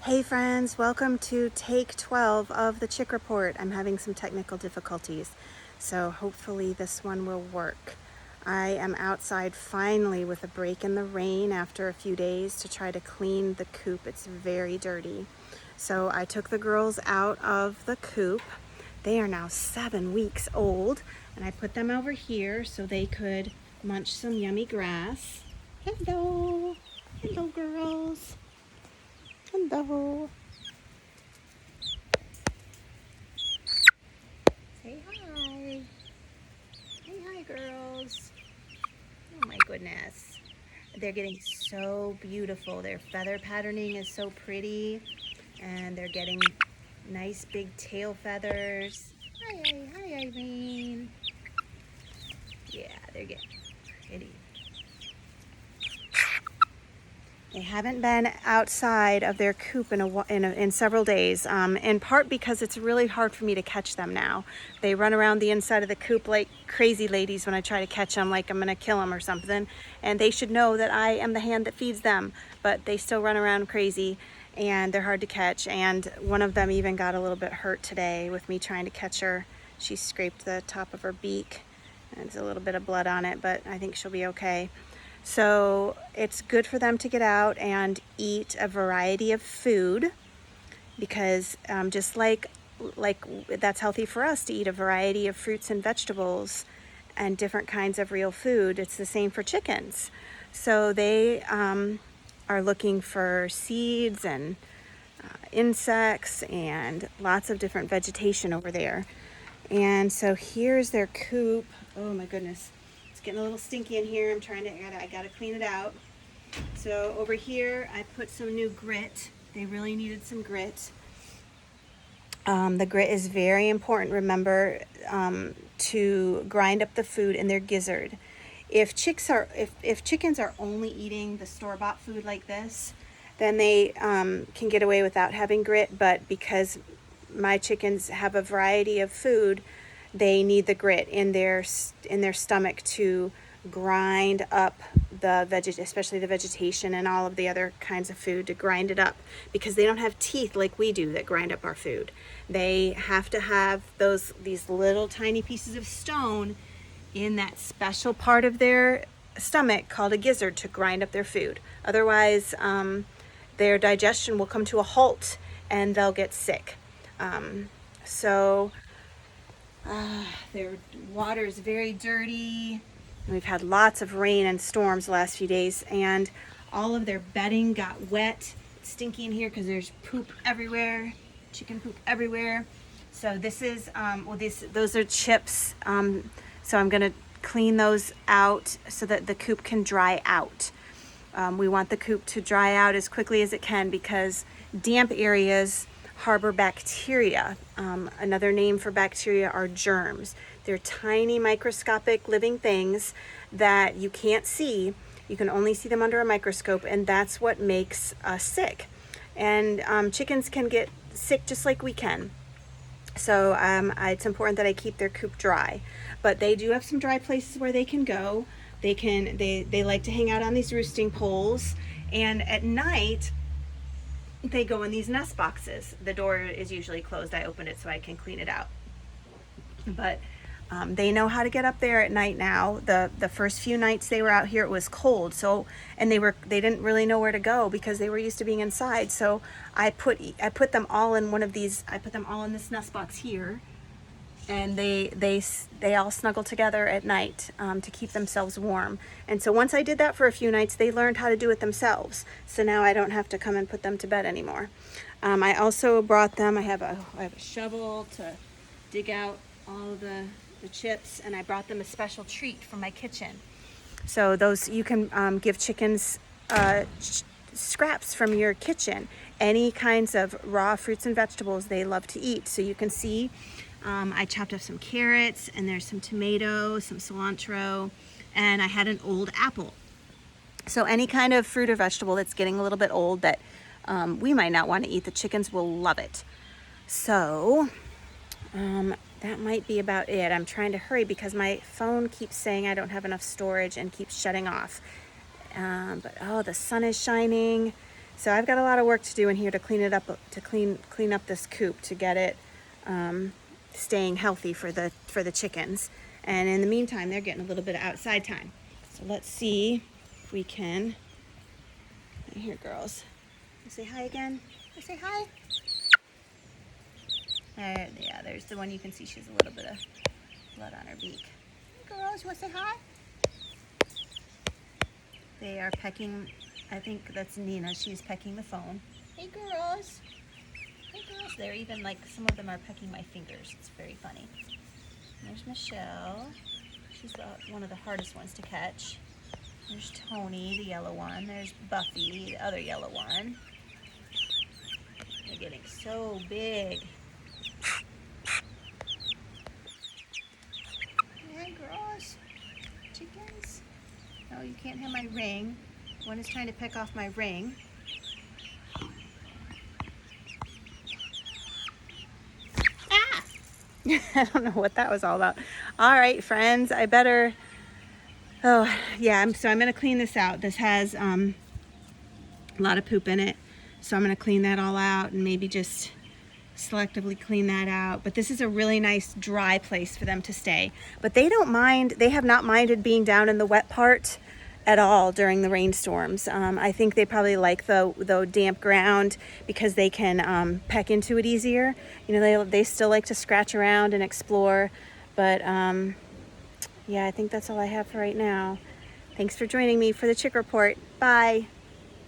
Hey friends, welcome to take 12 of the Chick Report. I'm having some technical difficulties, so hopefully this one will work. I am outside finally with a break in the rain after a few days to try to clean the coop. It's very dirty. So I took the girls out of the coop. They are now 7 weeks old, and I put them over here so they could munch some yummy grass. Hello, hello girls. Hello. Say hi. Say hi, girls. Oh my goodness. They're getting so beautiful. Their feather patterning is so pretty, and they're getting nice big tail feathers. Hi, Irene. Yeah, they're getting pretty. They haven't been outside of their coop in several days, in part because it's really hard for me to catch them now. They run around the inside of the coop like crazy ladies when I try to catch them, like I'm gonna kill them or something. And they should know that I am the hand that feeds them, but they still run around crazy and they're hard to catch. And one of them even got a little bit hurt today with me trying to catch her. She scraped the top of her beak and there's a little bit of blood on it, but I think she'll be okay. So it's good for them to get out and eat a variety of food because just like that's healthy for us to eat a variety of fruits and vegetables and different kinds of real food. It's the same for chickens. So they are looking for seeds and insects and lots of different vegetation over there. And so here's their coop. Oh my goodness. It's getting a little stinky in here. I gotta clean it out. So over here, I put some new grit. They really needed some grit. The grit is very important. Remember to grind up the food in their gizzard. If chickens are only eating the store-bought food like this, then they can get away without having grit. But because my chickens have a variety of food, they need the grit in their stomach to grind up especially the vegetation and all of the other kinds of food, to grind it up, because they don't have teeth like we do that grind up our food. They have to have these little tiny pieces of stone in that special part of their stomach called a gizzard to grind up their food. Otherwise, their digestion will come to a halt and they'll get sick. Their water is very dirty. We've had lots of rain and storms the last few days, and all of their bedding got wet. It's stinky in here because there's poop everywhere, chicken poop everywhere. So this is, those are chips. So I'm gonna clean those out so that the coop can dry out. We want the coop to dry out as quickly as it can because damp areas harbor bacteria. Another name for bacteria are germs. They're tiny microscopic living things that you can't see. You can only see them under a microscope, and that's what makes us sick. And chickens can get sick just like we can. So it's important that I keep their coop dry. But they do have some dry places where they can go. They like to hang out on these roosting poles, and at night they go in these nest boxes. The door is usually closed. I opened it so I can clean it out. But they know how to get up there at night now. The first few nights they were out here, it was cold. So, and they didn't really know where to go because they were used to being inside. So I put them all in one of these. I put them all in this nest box here, and they all snuggle together at night to keep themselves warm. And so once I did that for a few nights, they learned how to do it themselves. So now I don't have to come and put them to bed anymore. I also brought them. I have a shovel to dig out all of the chips, and I brought them a special treat from my kitchen. So those, you can give chickens scraps from your kitchen, any kinds of raw fruits and vegetables they love to eat. So you can see I chopped up some carrots, and there's some tomatoes, some cilantro, and I had an old apple. So any kind of fruit or vegetable that's getting a little bit old that we might not want to eat, the chickens will love it. So that might be about it. I'm trying to hurry because my phone keeps saying I don't have enough storage and keeps shutting off. But oh, the sun is shining. So I've got a lot of work to do in here to clean it up, to clean up this coop, to get it staying healthy for the chickens. And in the meantime, they're getting a little bit of outside time. So let's see if we can. Here, girls. Say hi again. Say hi. Yeah, there's the one you can see. She has a little bit of blood on her beak. Hey, girls, you want to say hi? They are pecking. I think that's Nina. She's pecking the phone. Hey, girls. Hey, girls. They're even like, some of them are pecking my fingers. It's very funny. There's Michelle. She's one of the hardest ones to catch. There's Tony, the yellow one. There's Buffy, the other yellow one. They're getting so big. Hey, girls. Chickens. No, you can't have my ring. One is trying to peck off my ring. Ah! I don't know what that was all about. All right, friends, I better... Oh, yeah, so I'm going to clean this out. This has a lot of poop in it, so I'm going to clean that all out and maybe just selectively clean that out. But this is a really nice dry place for them to stay. But they don't mind, they have not minded being down in the wet part at all during the rainstorms. I think they probably like the damp ground because they can peck into it easier. You know, they still like to scratch around and explore, but yeah, I think that's all I have for right now. Thanks for joining me for the Chick Report. Bye.